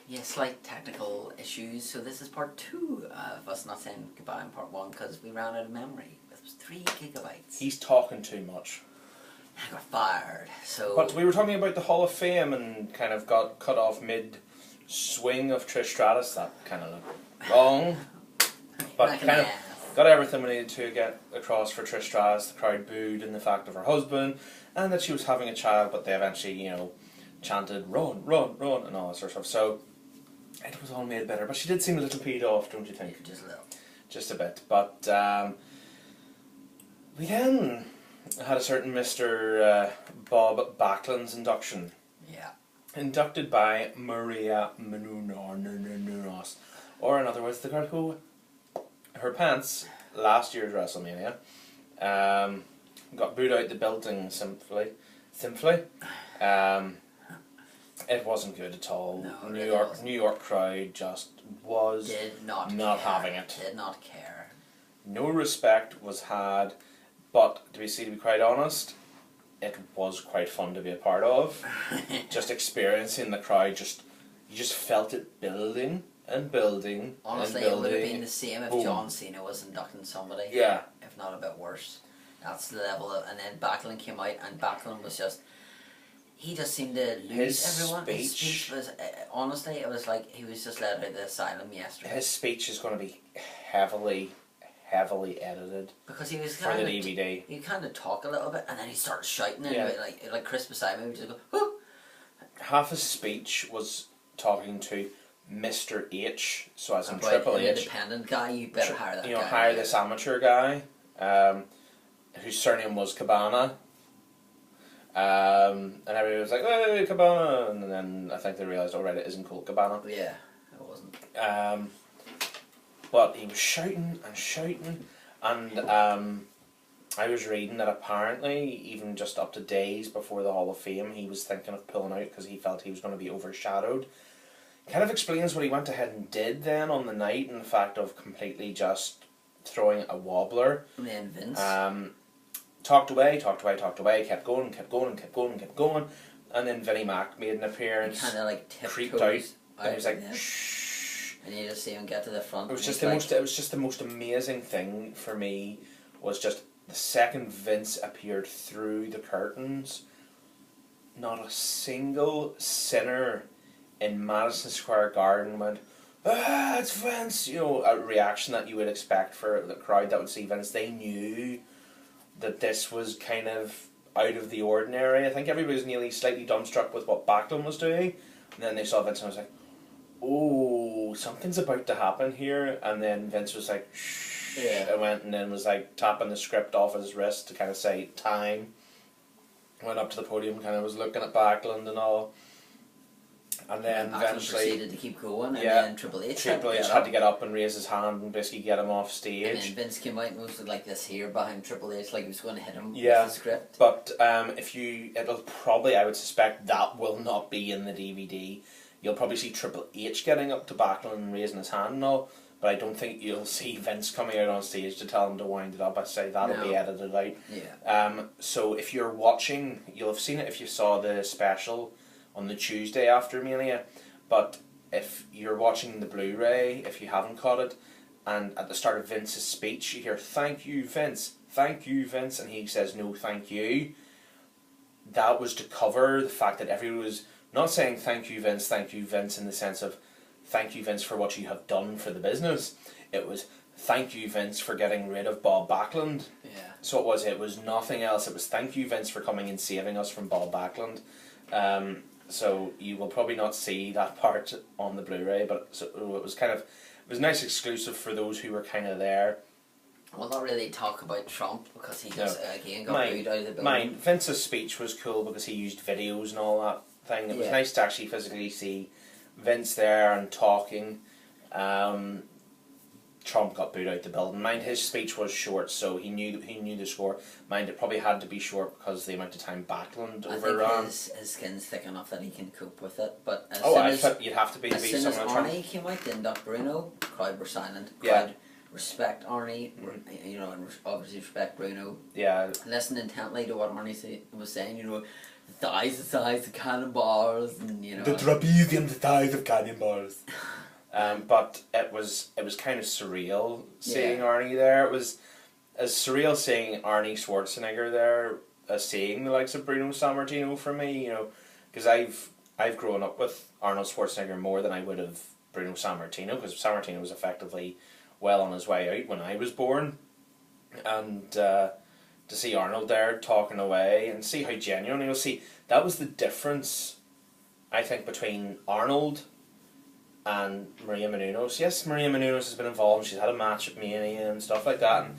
Yeah, slight technical issues. So this is part 2 of us not saying goodbye in part 1 because we ran out of memory. It was 3 gigabytes. He's talking too much. I got fired. So. But we were talking about the Hall of Fame and kind of got cut off mid-swing of Trish Stratus. That kind of looked wrong. But kind of got everything we needed to get across for Trish Stratus. The crowd booed in the fact of her husband and that she was having a child, but they eventually, you know, chanted run, run, run and all that sort of stuff. So it was all made better. But she did seem a little peed off, don't you think? Just a little. Just a bit. But we then had a certain Mr. Bob Backlund's induction. Yeah. Inducted by Maria Menounos. Or in other words, the girl who her pants last year's WrestleMania got booed out the building simply. It wasn't good at all. No, New York crowd just was not having it. Did not care. No respect was had, but to be quite honest, it was quite fun to be a part of. Just experiencing the crowd, you just felt it building and building. Honestly, and building. It would have been the same if John Cena was inducting somebody. Yeah. If not a bit worse. That's the level of, and then Backlund came out and Backlund was just, he just seemed to lose everyone. His speech was, honestly, it was like he was just let out of the asylum yesterday. His speech is going to be heavily edited because he was for the DVD. He kind of talk a little bit and then he started shouting and like Chris beside me would just go, whoo! Half his speech was talking to Mr. H, so as in Triple H. Independent guy, you better hire that guy. You know, hire this amateur guy, whose surname was Cabana. And everybody was like, hey, Cabana! And then I think they realised, alright, it isn't called Cabana. Yeah, it wasn't. But he was shouting, and I was reading that apparently, even just up to days before the Hall of Fame, he was thinking of pulling out because he felt he was going to be overshadowed. Kind of explains what he went ahead and did then on the night, and the fact of completely just throwing a wobbler. And then Vince. Talked away, kept going, and then Vinnie Mac made an appearance. Kind of like creeped out, and he was like, shh. And you just see him get to the front. It was just the most amazing thing for me was just the second Vince appeared through the curtains, not a single sinner in Madison Square Garden went, ah, it's Vince, you know, a reaction that you would expect for the crowd that would see Vince. They knew that this was kind of out of the ordinary. I think everybody was nearly slightly dumbstruck with what Backlund was doing, and then they saw Vince and was like, oh, something's about to happen here. And then Vince was like, shh, and went and then was like tapping the script off his wrist to kind of say time. Went up to the podium, kind of was looking at Backlund and all. And then eventually proceeded to keep going, and then Triple H had to get up and raise his hand and basically get him off stage. And then Vince came out and was like this here behind Triple H, like he was going to hit him with the script. But it'll probably, I would suspect that will not be in the DVD. You'll probably see Triple H getting up to Backlund and raising his hand and all, but I don't think you'll see Vince coming out on stage to tell him to wind it up. I say that'll be edited out. Yeah. So if you're watching, you'll have seen it if you saw the special on the Tuesday after Mania, but if you're watching the Blu-ray, if you haven't caught it, and at the start of Vince's speech you hear, thank you Vince, and he says no thank you, that was to cover the fact that everyone was not saying thank you Vince in the sense of thank you Vince for what you have done for the business. It was thank you Vince for getting rid of Bob Backlund. Yeah. So it was nothing else. It was thank you Vince for coming and saving us from Bob Backlund. So you will probably not see that part on the Blu-ray, but it was a nice exclusive for those who were kind of there. We'll not really talk about Trump because he just again got booed out of the building. Vince's speech was cool because he used videos and all that thing. It was nice to actually physically see Vince there and talking. Trump got booed out the building. Mind, his speech was short, so he knew the score. Mind, it probably had to be short because of the amount of time Backlund overran. I think his skin's thick enough that he can cope with it. But you'd have to be as soon as Arnie came out, then Doc Bruno, crowd were silent. Crowd respect Arnie, you know, and obviously respect Bruno. Yeah. Listen intently to what Arnie was saying. You know, thighs the size of cannonballs, and you know. The trapezium, the thighs of cannonballs. But it was kind of surreal seeing Arnie there. It was as surreal seeing Arnie Schwarzenegger there as seeing the likes of Bruno Sammartino for me, you know, because I've grown up with Arnold Schwarzenegger more than I would have Bruno Sammartino, because Sammartino was effectively well on his way out when I was born, and to see Arnold there talking away and see how genuine, you know, see, that was the difference, I think, between Arnold and Maria Menounos. Yes, Maria Menounos has been involved, she's had a match at Mania and stuff like that, and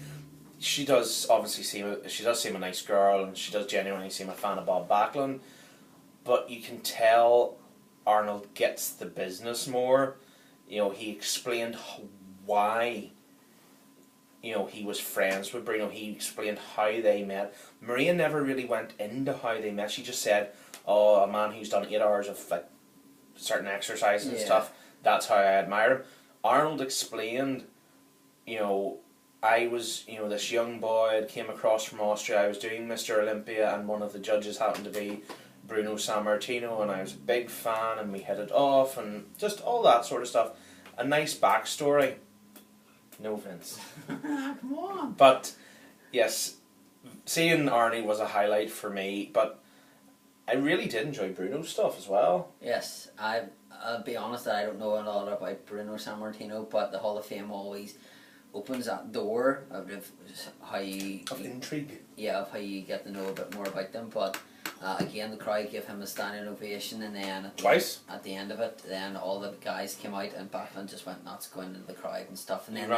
she does obviously seem a nice girl, and she does genuinely seem a fan of Bob Backlund, but you can tell Arnold gets the business more. You know, he explained why, you know, he was friends with Bruno. He explained how they met. Maria never really went into how they met. She just said, oh, a man who's done 8 hours of like certain exercise and stuff, that's how I admire him. Arnold explained, you know, I was, you know, this young boy, I came across from Austria, I was doing Mr. Olympia, and one of the judges happened to be Bruno Sammartino, and I was a big fan, and we hit it off, and just all that sort of stuff. A nice backstory. No Vince. Come on. But, yes, seeing Arnie was a highlight for me, but I really did enjoy Bruno's stuff as well. Yes, I'll be honest that I don't know a lot about Bruno Sammartino, but the Hall of Fame always opens that door of how you... Of intrigue. Yeah, of how you get to know a bit more about them, but again, the crowd gave him a standing ovation, and then at the end of it, then all the guys came out, and Backlund just went nuts going into the crowd and stuff. And then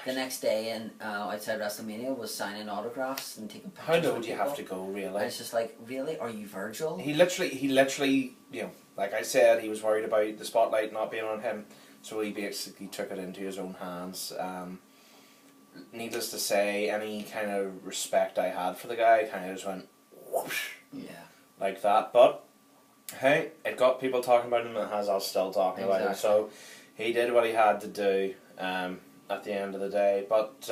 the next day, in outside WrestleMania, was signing autographs and taking pictures. How low do you have to go, really? And it's just like, really? Are you Virgil? He literally, you know, like I said, he was worried about the spotlight not being on him, so he basically took it into his own hands. Needless to say, any kind of respect I had for the guy kind of just went whoosh. Yeah. Like that, but hey, it got people talking about him, and it has us still talking about him, so he did what he had to do at the end of the day. But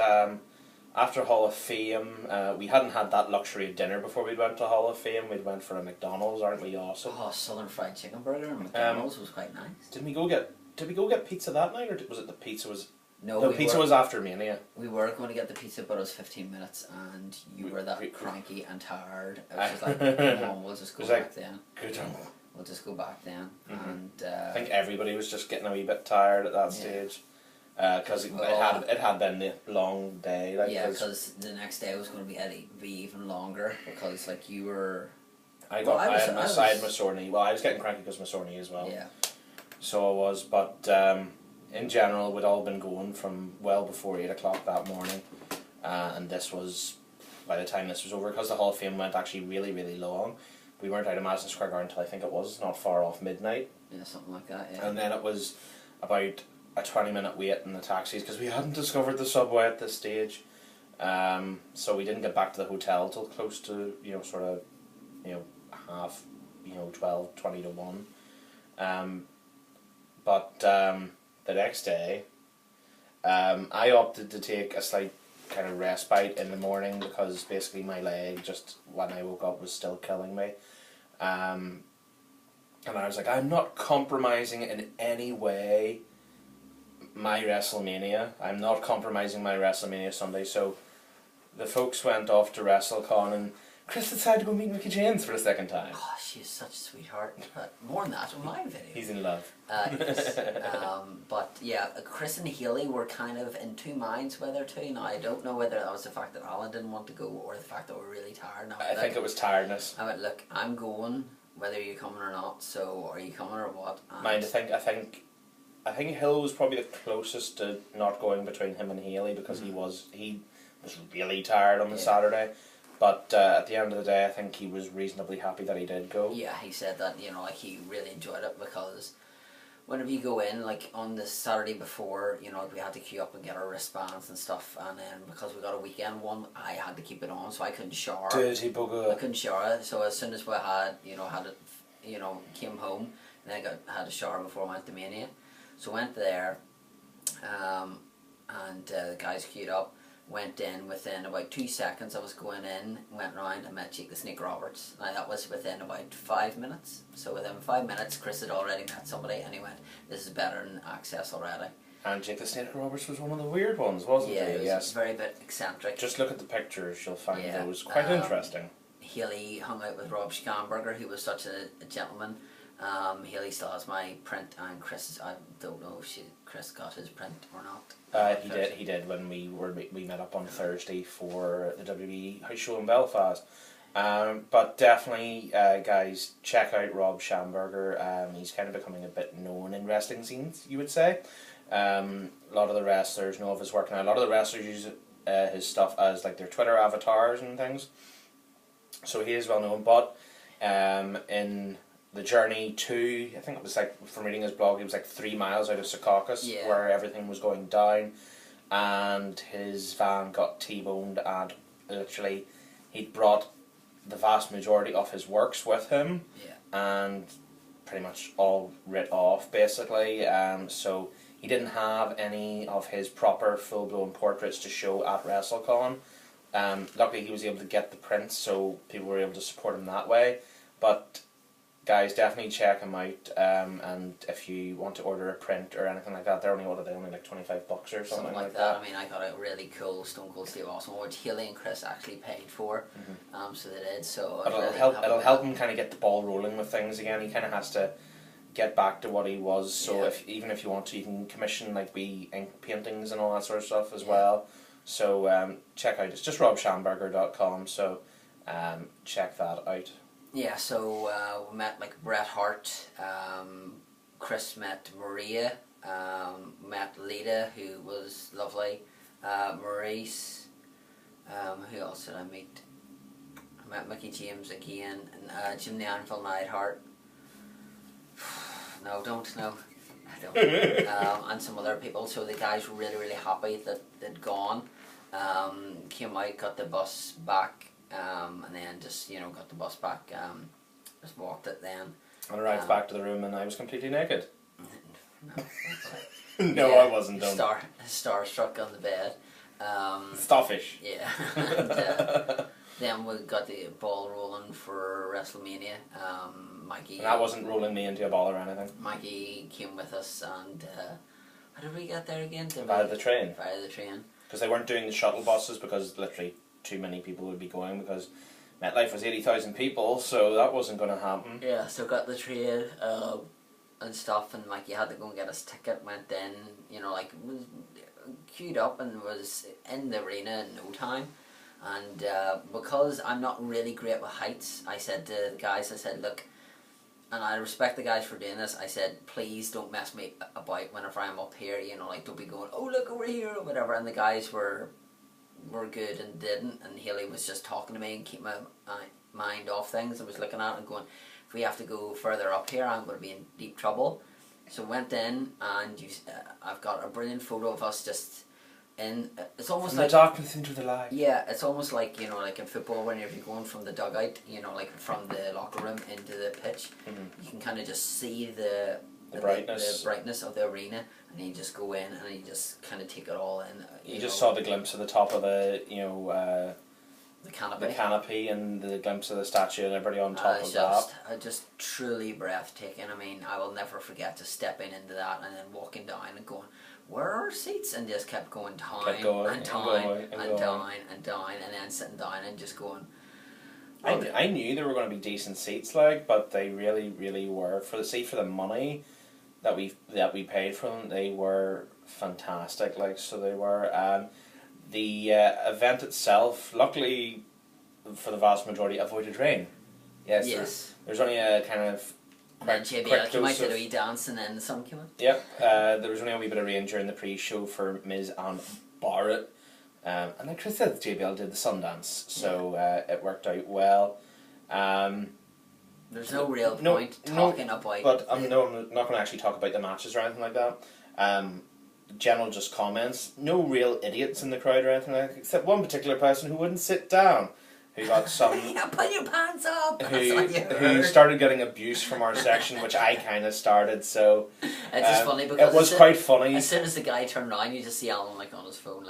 after Hall of Fame, we hadn't had that luxury of dinner before we went to Hall of Fame. We went for a McDonald's, aren't we? Awesome. Oh, Southern Fried Chicken Burger and McDonald's was quite nice. Did we go get pizza that night, or was it the pizza was... No, pizza was after Mania. We were going to get the pizza, but it was 15 minutes, and you were that cranky and tired. It was just like, come on, we'll just go back then. Good on. We'll just go back then. Mm-hmm. And I think everybody was just getting a wee bit tired at that stage, because it had been a long day. Like, yeah, because the next day was going to be even longer, because like you were. I had my sore knee. Well, I was getting cranky because my sore knee as well. Yeah. So I was, but. In general, we'd all been going from well before 8 o'clock that morning, and this was, by the time this was over, because the Hall of Fame went actually really, really long, we weren't out of Madison Square Garden until I think it was not far off midnight. Yeah, something like that, yeah. And then it was about a 20-minute wait in the taxis, because we hadn't discovered the subway at this stage, so we didn't get back to the hotel till close to, you know, sort of, you know, half, you know, 12, 20 to 1. The next day, I opted to take a slight kind of respite in the morning, because basically my leg, just when I woke up, was still killing me. And I was like, I'm not compromising in any way my WrestleMania. I'm not compromising my WrestleMania Sunday. So the folks went off to WrestleCon, and Chris decided to go meet Mickey James for the second time. Oh, she is such a sweetheart. More than that in my video. He's in love. Yes. But yeah, Chris and Haley were kind of in two minds whether to. Now, I don't know whether that was the fact that Allan didn't want to go, or the fact that we're really tired. Now, I think it was tiredness. I went, look, I'm going, whether you're coming or not, so are you coming or what? And Mind, I think Hill was probably the closest to not going between him and Haley, because he was really tired on the Saturday. But at the end of the day, I think he was reasonably happy that he did go. Yeah, he said that, you know, like he really enjoyed it, because whenever you go in, like on the Saturday before, you know, we had to queue up and get our wristbands and stuff, and then because we got a weekend one, I had to keep it on, so I couldn't shower. Dirty bugger. I couldn't shower, so as soon as we had it, came home, and then had a shower before I went to Mania. So I went there, and the guys queued up. went in within about 2 seconds. I was going in, went round and met Jake the Snake Roberts. Now that was within about 5 minutes. So within 5 minutes, Chris had already met somebody and he went, this is better than Access already. And Jake the Snake Roberts was one of the weird ones, wasn't he? Yeah, he was very bit eccentric. Just look at the pictures, you'll find those quite interesting. Haley hung out with Rob Schamberger, who was such a gentleman. Haley still has my print, and Chris, I don't know if Chris got his print or not. He did when we met up on Thursday for the WWE house show in Belfast. But definitely, guys, check out Rob Schamberger. He's kind of becoming a bit known in wrestling scenes, you would say. A lot of the wrestlers know of his work now. A lot of the wrestlers use his stuff as like their Twitter avatars and things. So he is well known. But in the journey to, I think it was like, from reading his blog, it was like 3 miles out of Secaucus, where everything was going down, and his van got T-boned, and literally he'd brought the vast majority of his works with him, and pretty much all writ off basically. So he didn't have any of his proper full-blown portraits to show at WrestleCon. Luckily he was able to get the prints, so people were able to support him that way. But guys, definitely check him out, and if you want to order a print or anything like that, they're only like $25 or something like that. I mean, I got a really cool Stone Cold Steve Austin, which Haley and Chris actually paid for, so they did. So it'll help him kind of get the ball rolling with things again. He kind of has to get back to what he was. So even if you want to, you can commission like wee ink paintings and all that sort of stuff as well. So check out. It's just robschamberger.com. So check that out. Yeah, so we met like Bret Hart, Chris met Maria, met Lita, who was lovely, Maurice, who else did I meet? I met Mickey James again, and Jim the Anvil Neidhart. No, I don't. And some other people, so the guys were really, really happy that they'd gone. Came out, got the bus back, and then just, got the bus back, just walked it then. And arrived back to the room and I was completely naked. No. No, I wasn't done. Starstruck on the bed. Starfish. Yeah. And, then we got the ball rolling for Wrestlemania. Mikey. And that wasn't rolling me into a ball or anything. Mikey came with us, and how did we get there again? Via the train. Via the train. Because they weren't doing the shuttle buses because literally too many people would be going, because MetLife was 80,000 people, so that wasn't going to happen. Yeah, so got the train and stuff, and Mikey had to go and get his ticket. Went in, was queued up and was in the arena in no time. And because I'm not really great with heights, I said to the guys, look, and I respect the guys for doing this, I said, please don't mess me about whenever I'm up here, don't be going, oh look over here or whatever. And the guys were good and didn't, and Haley was just talking to me and keep my mind off things. I was looking at it and going, if we have to go further up here, I'm going to be in deep trouble. So went in, and I've got a brilliant photo of us just in, it's almost from like the darkness into the light. Yeah, it's almost like, like in football, whenever you're going from the dugout, like from the locker room into the pitch, you can kind of just see the brightness of the arena, and you just go in and you just kind of take it all in. You just saw the glimpse of the top of the canopy. The canopy and the glimpse of the statue and everybody on top of that. Just truly breathtaking. I mean, I will never forget just stepping into that and then walking down and going, where are our seats? And just kept going down and then sitting down and just going. I knew there were going to be decent seats, but they really, really were. For the money that we paid for them, they were fantastic. So they were. The event itself, luckily for the vast majority, avoided rain. Yes. There's only a kind of quick JBL came out, did a wee dance, and then the sun came out. Yep. There was only a wee bit of rain during the pre-show for Miz and Barrett. And like Chris said, JBL did the Sundance, so it worked out well. There's no real point talking about. But I'm not going to actually talk about the matches or anything like that. General just comments. No real idiots in the crowd or anything like that, except one particular person who wouldn't sit down, who got some. Yeah, put your pants up. Who started getting abuse from our section, which I kind of started. So it's just funny because it was quite funny. As soon as the guy turned around, you just see Allan on his phone,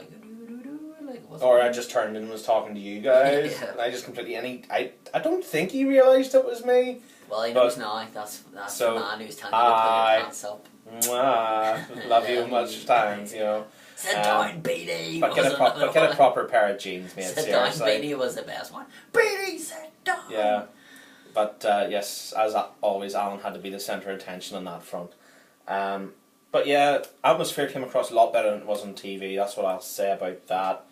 wasn't Or me. I just turned and was talking to you guys, Yeah. and I just completely... I don't think he realised it was me. Well, he knows now. That's so, the man who's telling you to put your pants up. Mwah, love you much times, you know. Sit down, Beanie! But get a proper pair of jeans, mate. Sit down, seriously. Beanie was the best one. Beanie, sit down! Yeah. But yes, as always, Allan had to be the centre of attention on that front. But yeah, atmosphere came across a lot better than it was on TV. That's what I'll say about that.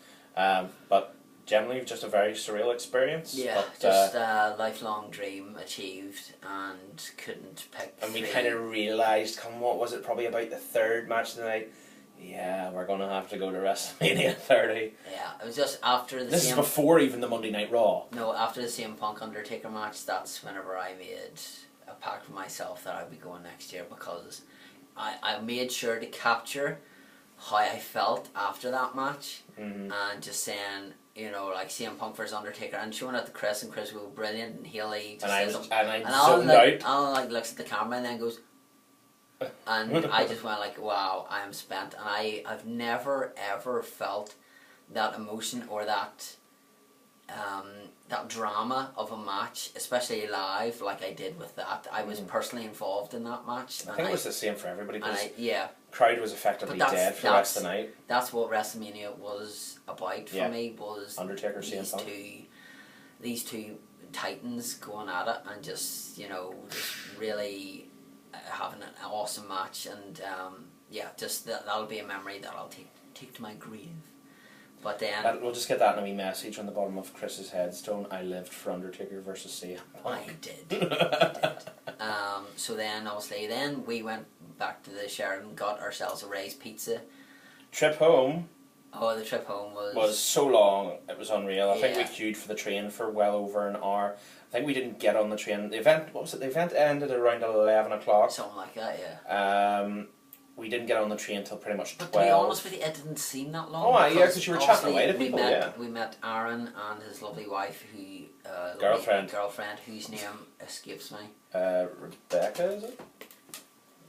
But generally, just a very surreal experience. Yeah, but, just a lifelong dream achieved and couldn't pick. And we three. kind of realised, what was it, probably about the third match of the night? Yeah, we're going to have to go to WrestleMania 30. Yeah, it was just after the This is before even the Monday Night Raw. No, after the CM Punk Undertaker match, that's whenever I made a pact with myself that I'd be going next year, because I made sure to capture how I felt after that match, and just saying, you know, like CM Punk versus Undertaker, and showing it to Chris, and Chris was brilliant, and Haley just says something, and Alan, zoned out. Alan looks at the camera and then goes, and I just went like, wow, I am spent, and I've never ever felt that emotion or that that drama of a match, especially live, like I did with that. I was personally involved in that match. I think it was the same for everybody, because yeah, crowd was effectively dead for the rest of the night. That's what WrestleMania was about for me, was Undertaker, CM Punk. These two titans going at it, and just, you know, just really having an awesome match, and yeah, just that'll be a memory that I'll take to my grave. But then We'll just get that in a wee message on the bottom of Chris's headstone. I lived for Undertaker versus CM Punk. I did. So then, obviously, we went back to the Sheraton, got ourselves a Ray's pizza. Trip home. Oh, the trip home was so long. It was unreal. I think we Yeah. queued for the train for well over an hour. I think we didn't get on the train. The event, what was it? The event ended around 11 o'clock. Something like that, yeah. We didn't get on the train until pretty much 12. But to be honest with you, it didn't seem that long. Oh, yeah, because you were chatting away to people, We met Aaron and his lovely wife, who... Girlfriend, whose name escapes me. Rebecca, is it?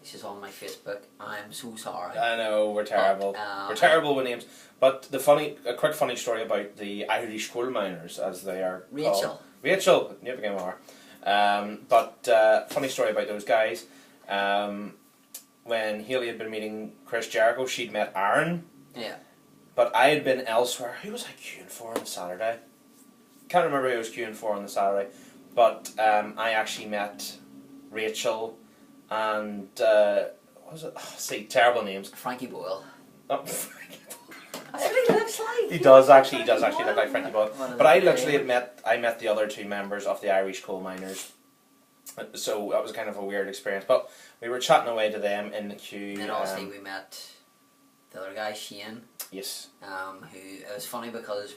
She's on my Facebook. I'm so sorry. I know, we're terrible. We're terrible with names. But a quick funny story about the Irish coal miners, as they are called. Rachel, never became R. But funny story about those guys. When Haley had been meeting Chris Jericho, she'd met Aaron. Yeah. But I had been elsewhere. Who was I queuing for on the Saturday? Can't remember who I was queuing for on the Saturday. But I actually met Rachel and what was it? Oh, see, terrible names. Frankie Boyle. Oh, Frankie Boyle. That's what he looks like. He does actually look like Frankie Boyle. But I literally met the other two members of the Irish coal miners. So that was kind of a weird experience. But we were chatting away to them in the queue. And then obviously we met the other guy, Shane. Yes. Who, it was funny because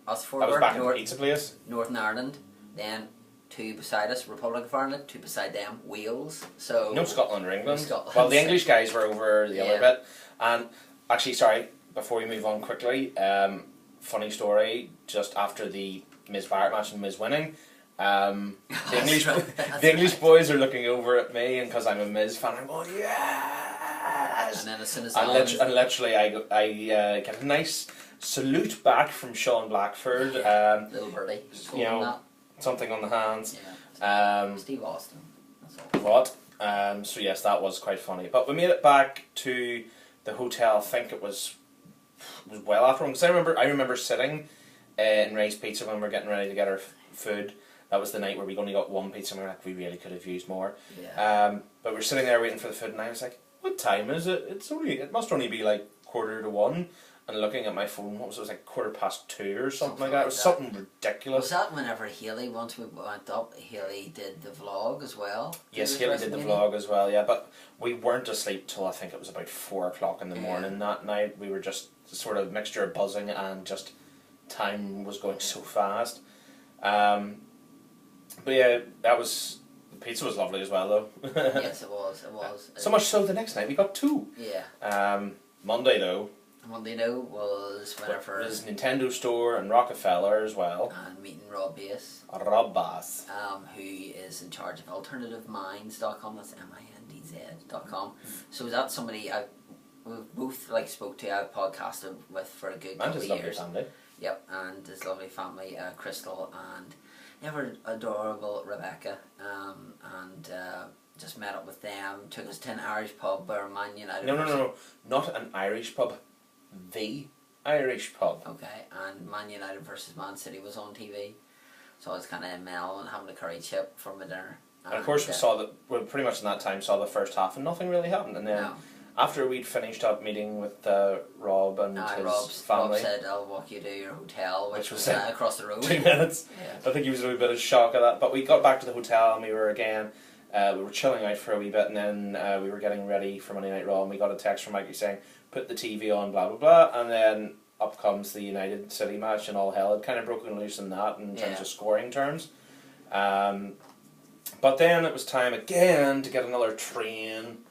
us four were back in the pizza place. Northern Ireland, then two beside us, Republic of Ireland, two beside them, Wales. So no Scotland or England. No Scotland. Well, the English guys were over the other bit. And actually, sorry, before we move on quickly, funny story, just after the Ms. Barrett match and Miz winning, the English boys are looking over at me, and because I'm a Miz fan, I'm going, yes! And then as soon as and literally I get a nice salute back from Sean Blackford. Little birdie. You know, something on the hands. Yeah. Steve Austin. That's all. What? So yes, that was quite funny. But we made it back to the hotel. I think it was well after one, because I remember sitting in Ray's Pizza when we were getting ready to get our food. That was the night where we only got one pizza and we were like, we really could have used more. Yeah. But we're sitting there waiting for the food, and I was like, what time is it? It must only be like 1:45. And looking at my phone, what was it? It was like 2:15 or something like that. It was something ridiculous. Was that whenever Haley, once we went up, Haley did the vlog as well? Yes, Haley did the vlog as well, yeah. But we weren't asleep till I think it was about 4 o'clock in the morning that night. We were just sort of a mixture of buzzing and just time was going so fast. But yeah, the pizza was lovely as well though. Yes, it was. So much so the next night we got two. Yeah. Monday though was whenever... There's Nintendo Store and Rockefeller as well. And meeting Rob Bass. Rob Bass. Who is in charge of alternativeminds.com, that's MINDZ.com. So is that somebody we've both spoke to, I've podcasted with for a good couple of years. Yep, and his lovely family, Crystal and ever adorable Rebecca, and just met up with them. Took us to an Irish pub where Man United. No, not an Irish pub, the Irish pub. Okay, and Man United versus Man City was on TV, so I was kind of in Mel and having a curry chip for my dinner. And of course, we pretty much in that time saw the first half, and nothing really happened. And then after we'd finished up meeting with Rob and his family, Rob said, "I'll walk you to your hotel," which was across the road. 2 minutes. Yeah. I think he was a little bit of shock at that. But we got back to the hotel, and we were again. We were chilling out for a wee bit, and then we were getting ready for Monday Night Raw, and we got a text from Mikey saying, "Put the TV on, blah blah blah," and then up comes the United City match, and all hell had kind of broken loose in that in terms of scoring terms. But then it was time again to get another train.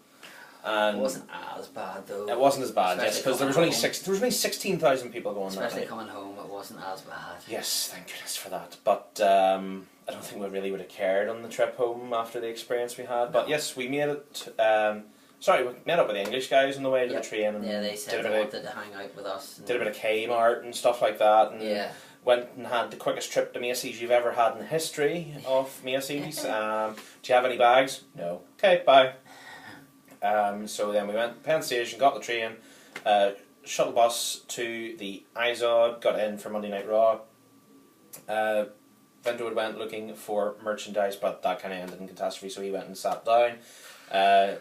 And it wasn't as bad though. It wasn't as bad, yes, because there was only 16,000 people going. Especially coming home, it wasn't as bad. Yes, thank goodness for that. But I don't think we really would have cared on the trip home after the experience we had. But yes, we made it. We met up with the English guys on the way to the train. And they said they wanted to hang out with us. Did a bit of Kmart and stuff like that. And went and had the quickest trip to Macy's you've ever had in the history of Macy's. Do you have any bags? No. Okay, bye. So then we went to Penn Station, got the train, shuttle bus to the IZOD, got in for Monday Night Raw. Vindowood went looking for merchandise, but that kind of ended in catastrophe, so he went and sat down.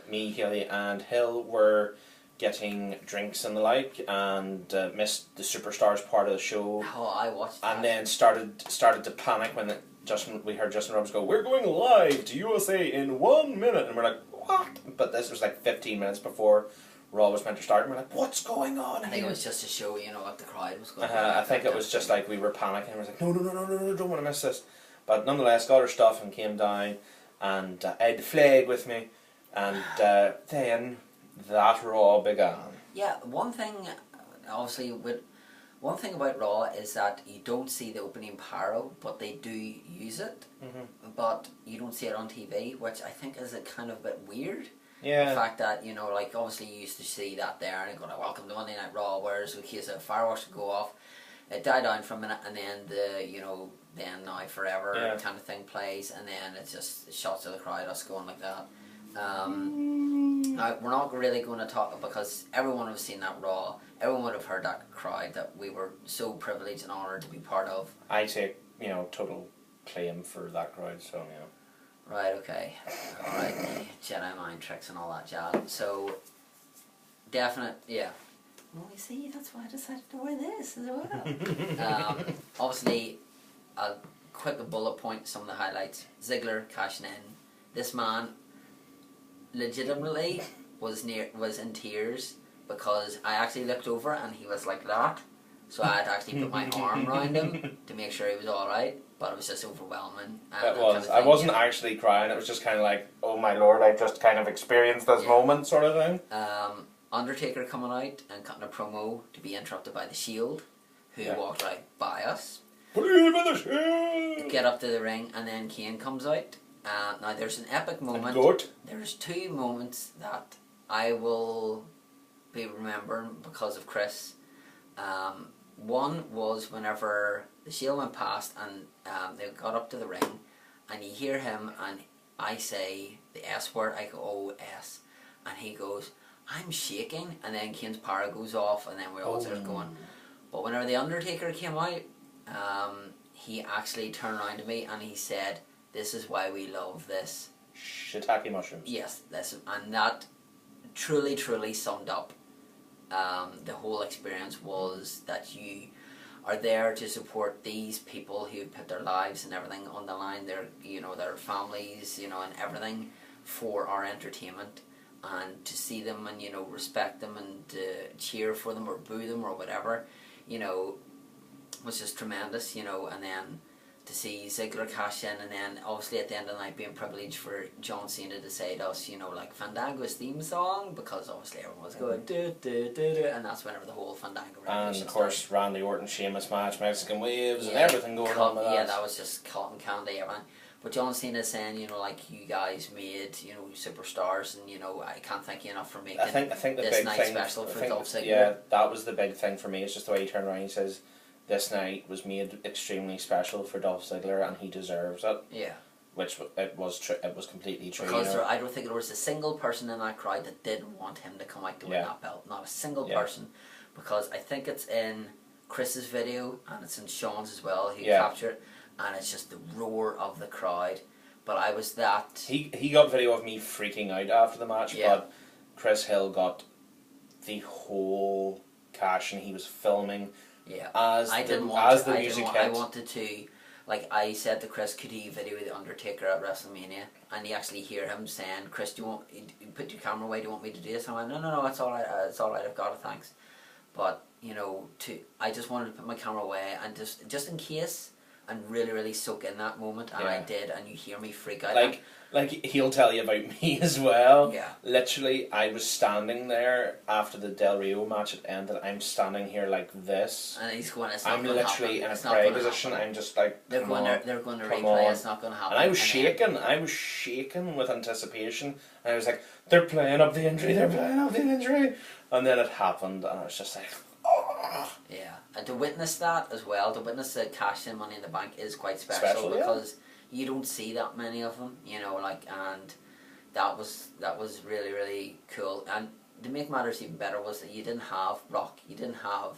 Me, Haley and Hill were getting drinks and the like, and missed the Superstars part of the show. Oh, I watched that. And then started to panic when we heard Justin Roberts go, "We're going live to USA in 1 minute," and we're like, "What?" But this was like 15 minutes before Raw was meant to start, and we're like, "What's going on?" I think it was just to show, what the crowd was going I think it was just like we were panicking, and we was like, no, don't want to miss this. But nonetheless, got our stuff and came down, and I had the flag with me, and then that Raw began. Yeah, one thing about Raw is that you don't see the opening pyro, but they do use it. Mm-hmm. But you don't see it on TV, which I think is a kind of a bit weird. Yeah. The fact that, obviously you used to see that there and go like, "Welcome to Monday Night Raw," whereas in case of fireworks would go off, it died down for a minute, and then the, then now forever kind of thing plays, and then it's just shots of the crowd, us going like that. Now, we're not really going to talk, because everyone who's seen that Raw, everyone would have heard that crowd that we were so privileged and honoured to be part of. I take, total claim for that crowd, so, Right, okay. Alright, Jedi mind tricks and all that jazz. So, definite, yeah. Well, you see, that's why I decided to wear this as well. Obviously, I'll quick bullet point some of the highlights. Ziggler cashing in. This man legitimately was in tears, because I actually looked over and he was like that. So I had to actually put my arm around him to make sure he was alright. But it was just overwhelming. It was. I wasn't actually crying. It was just kind of like, oh my lord, I've just kind of experienced this moment sort of thing. Undertaker coming out and cutting a promo to be interrupted by The Shield, who walked right by us. Believe in the Shield! Get up to the ring, and then Kane comes out. Now there's an epic moment. There's two moments that I will be remembering because of Chris. One was whenever The Shield went past and they got up to the ring, and you hear him, and I say the S word, I go, "Oh, S," and he goes, "I'm shaking," and then Kane's power goes off, and then we're all sort of going. But whenever the Undertaker came out, he actually turned around to me and he said, "This is why we love this." Shiitake mushrooms. Yes, and that truly summed up the whole experience, was that you are there to support these people who put their lives and everything on the line, their families, and everything for our entertainment, and to see them and respect them and cheer for them or boo them or whatever, was just tremendous, and then to see Ziggler cash in, and then obviously at the end of the night being privileged for John Cena to say to us, like Fandango's theme song, because obviously everyone was going do do do do, and that's whenever the whole Fandango revolution and of course started. Randy Orton Sheamus match, Mexican waves and everything going on with that. Yeah, that was just cotton candy, everything. But John Cena saying, like, you guys made, superstars, and I can't thank you enough for making I think the this big night thing, special for Dolph Ziggler. Yeah, that was the big thing for me. It's just the way he turned around and he says, this night was made extremely special for Dolph Ziggler, and he deserves it. Yeah. Which it was completely true. Because I don't think there was a single person in that crowd that didn't want him to come out to win that belt. Not a single person. Because I think it's in Chris's video and it's in Sean's as well, who captured it, and it's just the roar of the crowd. But I was that... He got video of me freaking out after the match, but Chris Hill got the whole cash, and he was filming as the music hit. I wanted to... Like, I said to Chris, could he video the Undertaker at Wrestlemania? And you actually hear him saying, Chris, do you want... Put your camera away, do you want me to do this? And I went, no, it's alright, I've got it, thanks. But, you know, I just wanted to put my camera away and just in case... and really, really soak in that moment, and I did, and you hear me freak out. Like he'll tell you about me as well. Yeah. Literally, I was standing there after the Del Rio match had ended. I'm standing here like this. And he's going, I'm literally in a pray position. I'm just like, they're going to replay. It's not going to happen. And I was shaking. I was shaking with anticipation. And I was like, they're playing up the injury. They're playing up the injury. And then it happened, and I was just like, oh. Yeah. And to witness that as well, to witness the cash in Money in the Bank is quite special because you don't see that many of them, you know, like, and that was really, really cool. And to make matters even better was that you didn't have Rock, you didn't have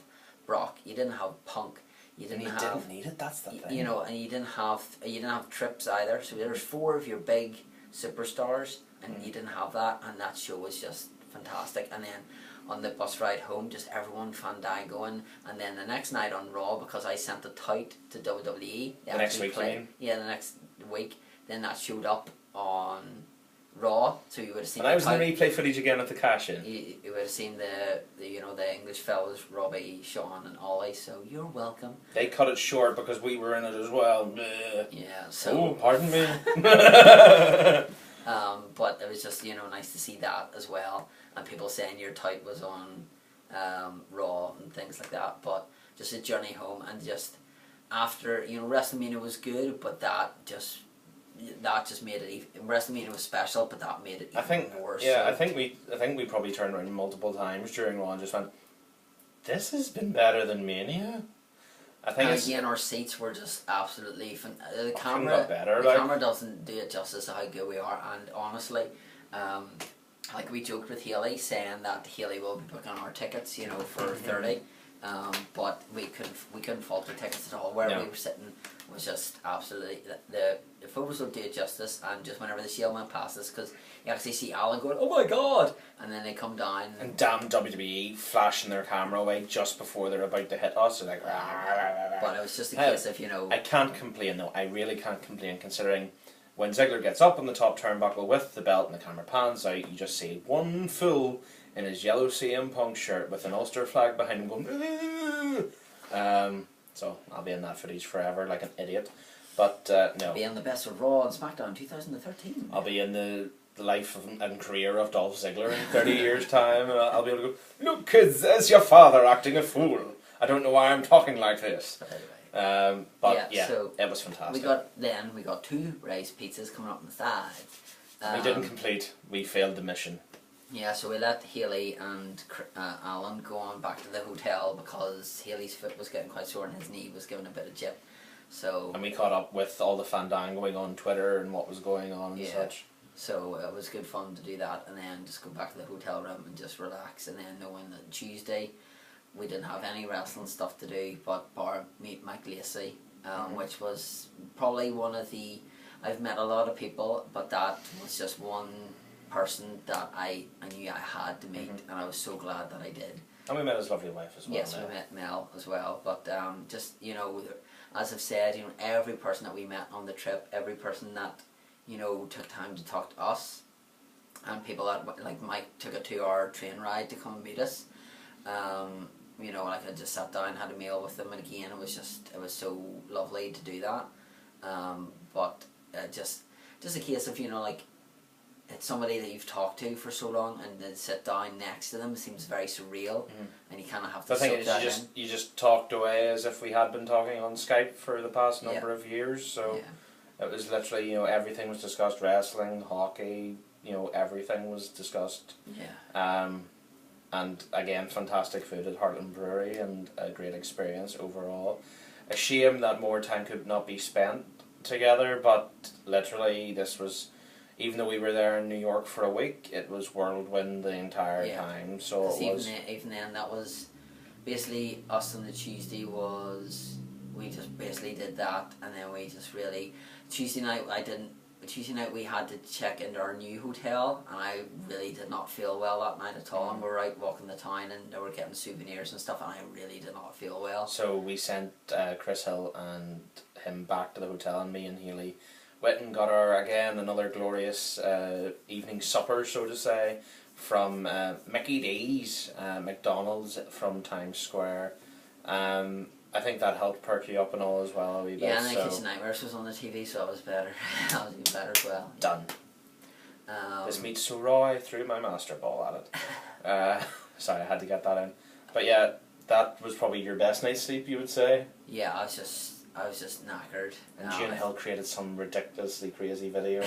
Brock, you didn't have Punk, you didn't need it. That's the thing. You know, and you didn't have Trips either. So there was 4 of your big superstars, and you didn't have that, and that show was just fantastic. And then on the bus ride home, just everyone fandangoing, and then the next night on Raw, because I sent it out to WWE. The next week, the next week, then that showed up on Raw, so you would have seen. And I was in the replay footage again at the cash-in. You would have seen the English fellas, Robbie, Sean, and Ollie. So you're welcome. They cut it short because we were in it as well. Yeah. So. Oh, pardon me. But it was just, you know, nice to see that as well, and people saying your type was on Raw and things like that. But just a journey home, and just after, you know, WrestleMania was good, but that just made it even. WrestleMania was special, but that made it even more. Yeah, so. I think we probably turned around multiple times during Raw and just went, this has been better than Mania. I think again, our seats were just absolutely the camera. The camera doesn't do it justice to how good we are, and honestly, like we joked with Haley saying that Haley will be booking our tickets, you know, for 30, but we couldn't fault the tickets at all. Where we were sitting was just absolutely the photos don't do it justice, and just whenever the Shield went past us, because you actually see Allan going, oh my god, and then they come down and damn WWE flashing their camera away just before they're about to hit us. They're like, but it was just a case of, you know, I can't complain though. I really can't complain, considering when Ziggler gets up on the top turnbuckle with the belt and the camera pans out, you just see one fool in his yellow CM Punk shirt with an Ulster flag behind him going, so I'll be in that footage forever like an idiot. But no. I'll be in the best of Raw and SmackDown 2013. I'll be in the life and career of Dolph Ziggler in 30 years' time, and I'll be able to go, look kids, there's your father acting a fool. I don't know why I'm talking like this. But anyway. But so it was fantastic. We got 2 rice pizzas coming up on the side. We didn't complete. We failed the mission. Yeah, so we let Haley and Allan go on back to the hotel because Haley's foot was getting quite sore and his knee was giving a bit of jip. So. And we caught up with all the fandangoing on Twitter and what was going on and such. So it was good fun to do that, and then just go back to the hotel room and just relax, and then knowing that Tuesday we didn't have any wrestling stuff to do but meet Mike Lacey, which was probably one of the... I've met a lot of people, but that was just one person that I knew I had to meet, and I was so glad that I did. And we met his lovely wife as well. Yes, we met Mel as well, but just, you know, as I've said, you know, every person that we met on the trip, every person that, you know, took time to talk to us, and people that, like Mike took a 2-hour train ride to come and meet us. You know, like I just sat down, had a meal with them, and again, it was so lovely to do that. But just a case of, you know, like, it's somebody that you've talked to for so long, and then sit down next to them seems very surreal, and you kind of have to. The thing is, you just talked away as if we had been talking on Skype for the past number of years. So it was literally, you know, everything was discussed: wrestling, hockey, you know, everything was discussed. Yeah. and again, fantastic food at Heartland Brewery and a great experience overall. A shame that more time could not be spent together, but literally this was, even though we were there in New York for a week, it was whirlwind the entire time. So it was. Even then, that was basically us on the Tuesday we just basically did that, and then we just really Tuesday night we had to check into our new hotel, and I really did not feel well that night at all. And we were out walking the town, and they were getting souvenirs and stuff, and I really did not feel well. So we sent Chris Hill and him back to the hotel, and me and Healy went and got another glorious evening supper, so to say, from Mickey D's McDonald's from Times Square. I think that helped perk you up and all as well a wee bit. Yeah, and then Kitchen Nightmares was on the TV, so it was better. That was even better as well. Done. This meat's so raw, I threw my master ball at it. Sorry, I had to get that in. But yeah, that was probably your best night's sleep, you would say? Yeah, I was just knackered. And June Hill created some ridiculously crazy video.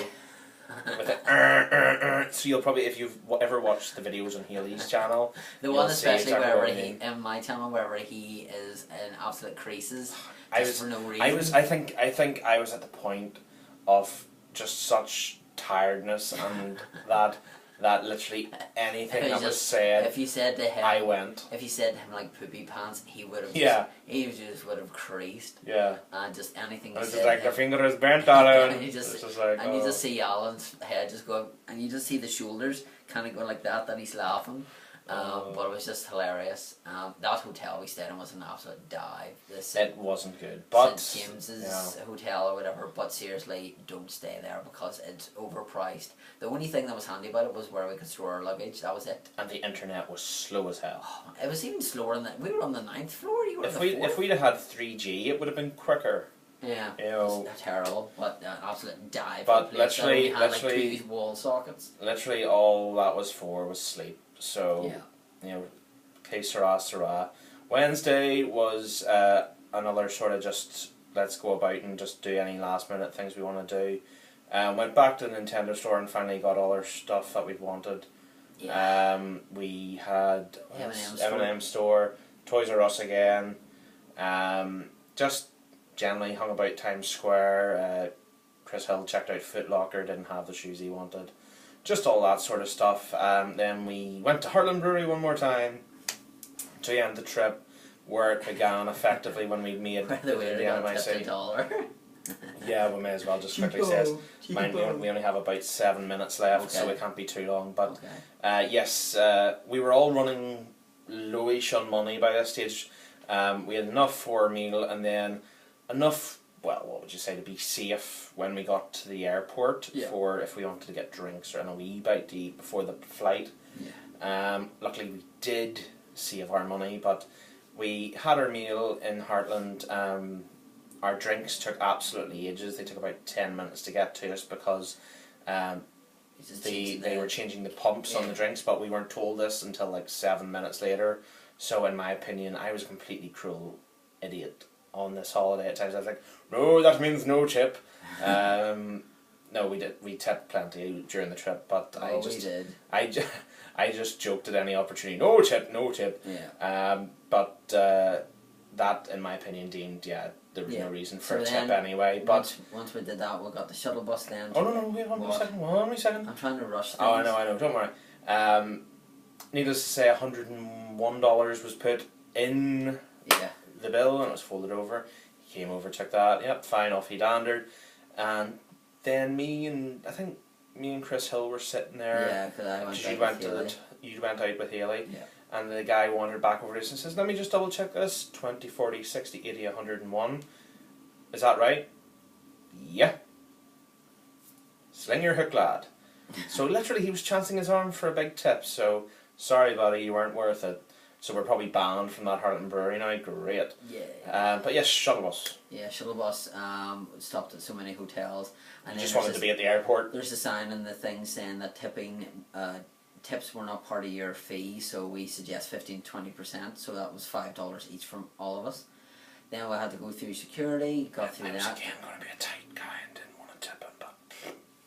With so you'll probably, if you've ever watched the videos on Healy's channel, the one especially wherever he in my channel, wherever he is in absolute creases for no reason. I think I was at the point of just such tiredness and that literally anything that was said, if you said to him, I went. If you said to him like poopy pants, he would have. Yeah. He just would have creased. Yeah. And just anything. I was just like, the finger is bent, Allan. And you just see Allan's head just go, and you just see the shoulders kind of go like that he's laughing. But it was just hilarious. That hotel we stayed in was an absolute dive. It wasn't good, but St. James's hotel or whatever. But seriously, don't stay there because it's overpriced. The only thing that was handy about it was where we could store our luggage. That was it. And the internet was slow as hell. Oh, it was even slower than that. We were on the 9th floor. You were if we'd have had 3G, it would have been quicker. Yeah, you know, it's terrible, but absolute dive. But literally, like 2 wall sockets. Literally, all that was for was sleep. So, you know, que sera, sera. Wednesday was another sort of just let's go about and just do any last minute things we want to do. Went back to the Nintendo store and finally got all our stuff that we wanted. Yeah. We had M&M store, Toys R Us again. Just generally hung about Times Square. Chris Hill checked out Foot Locker, didn't have the shoes he wanted. Just all that sort of stuff. Then we went to Heartland Brewery one more time to end the trip, where it began effectively when we made the end of my city. Yeah, we may as well just quickly say it. We only have about 7 minutes left, so it can't be too long. But yes, we were all running lowish on money by this stage. We had enough for a meal and then enough, well, what would you say, to be safe when we got to the airport for if we wanted to get drinks or a wee bite to eat before the flight. Luckily we did save our money, but we had our meal in Heartland. Our drinks took absolutely ages. They took about 10 minutes to get to us because they were changing the pumps on the drinks, but we weren't told this until like 7 minutes later. So in my opinion, I was a completely cruel idiot on this holiday at times. I was like, no, that means no tip. No, we tipped plenty during the trip, but I just joked at any opportunity, no tip. Yeah. But that, in my opinion, deemed there was no reason for a tip anyway. But once we did that, we got the shuttle bus then. Oh no, wait one more second. I'm trying to rush things. Oh, I know, don't worry. Needless to say, $101 was put in the bill and it was folded over. He came over, took that. Yep, fine. Off he dandered, and then me and Chris Hill were sitting there. Yeah, because I went out you went out with Haley. Yeah. And the guy wandered back over to us and says, let me just double check this. 20, 40, 60, 80, 101. Is that right? Yeah. Sling your hook, lad. So literally he was chancing his arm for a big tip. So, sorry buddy, you weren't worth it. So we're probably banned from that Heartland Brewery now. Great. Yeah. But yes, shuttle bus. Yeah, shuttle bus stopped at so many hotels. And you just wanted to be at the airport? There's a sign in the thing saying that tips were not part of your fee, so we suggest 15-20%, so that was $5 each from all of us. Then we had to go through security, got through that. I was again going to be a tight guy and didn't want to tip him, but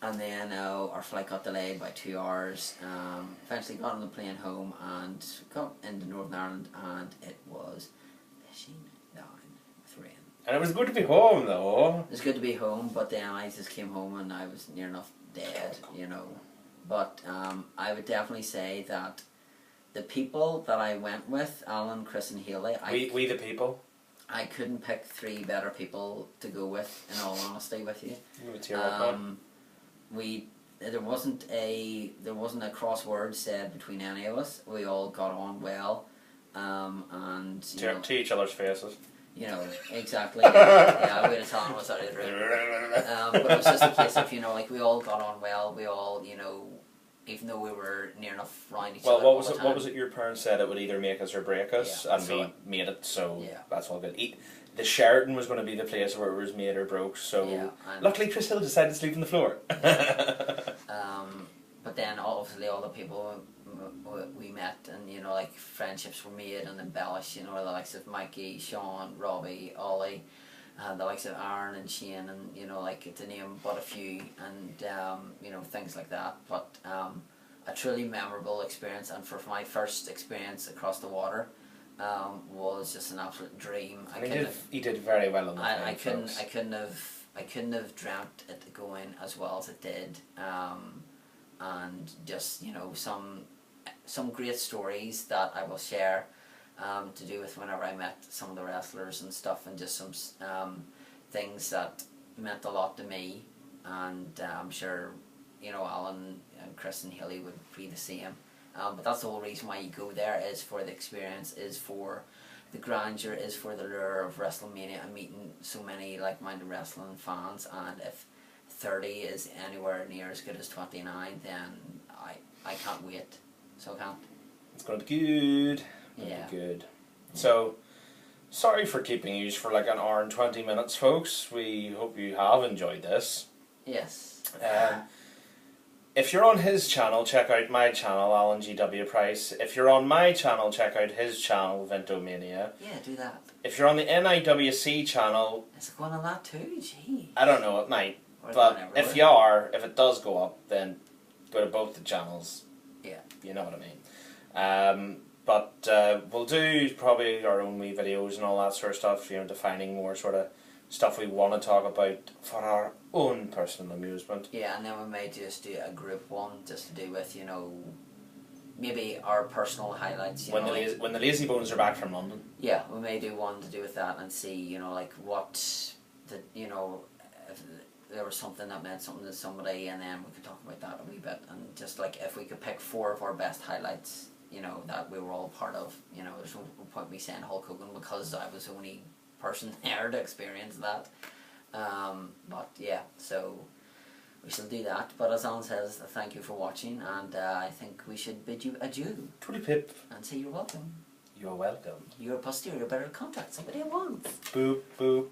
And then our flight got delayed by 2 hours. Eventually got on the plane home and got into Northern Ireland, and it was pissing down with rain. And it was good to be home, though. It was good to be home, but then I just came home and I was near enough dead, you know. But I would definitely say that the people that I went with, Allan, Chris and Haley, We the people. I couldn't pick 3 better people to go with, in all honesty with you. There wasn't a crossword said between any of us. We all got on well, and to each other's faces. You know, exactly. Yeah, we had a talent was out of the room. But it was just a case of, you know, like we all got on well. We all, you know, even though we were near enough around each other. Well, what was it your parents said? It would either make us or break us, and we made it. So that's all good. The Sheraton was going to be the place where it was made or broke. So luckily, Chris Hill decided to sleep on the floor. But then obviously all the people we met, and you know, like friendships were made and embellished. You know, the likes of Mikey, Sean, Robbie, Ollie, the likes of Aaron and Shane, and you know, like to name but a few, and you know, things like that. But a truly memorable experience, and for my first experience across the water, was just an absolute dream. He did very well on the plane, I couldn't have dreamt it going as well as it did. And just, you know, some great stories that I will share to do with whenever I met some of the wrestlers and stuff, and just some things that meant a lot to me, and I'm sure, you know, Allan and Chris and Haley would be the same. But that's the whole reason why you go there, is for the experience, is for the grandeur, is for the lure of Wrestlemania and meeting so many like-minded wrestling fans. And if 30 is anywhere near as good as 29, then I can't wait. So I can't. It's going to be good. Yeah. Be good. So, sorry for keeping you for like an hour and 20 minutes, folks. We hope you have enjoyed this. Yes. If you're on his channel, check out my channel, AllanGWPrice. If you're on my channel, check out his channel, Ventomania. Yeah, do that. If you're on the NIWC channel... Is it going on that too? Gee. I don't know, it might. But if you are, if it does go up, then go to both the channels. Yeah. You know what I mean. But we'll do probably our own wee videos and all that sort of stuff, you know, defining more sort of stuff we want to talk about for our own personal amusement. Yeah, and then we may just do a group one, just to do with, you know, maybe our personal highlights. When the Lazy Bones are back from London. Yeah, we may do one to do with that, and see, you know, like what, you know, if there was something that meant something to somebody, and then we could talk about that a wee bit, and just like if we could pick 4 of our best highlights, you know, that we were all part of. You know, there's no point me saying Hulk Hogan because I was the only person there to experience that. But yeah, so we shall do that. But as Allan says, thank you for watching, and I think we should bid you adieu. Tootie pip. And say you're welcome. You're welcome. Your posterior better contact somebody at once. Boop, boop.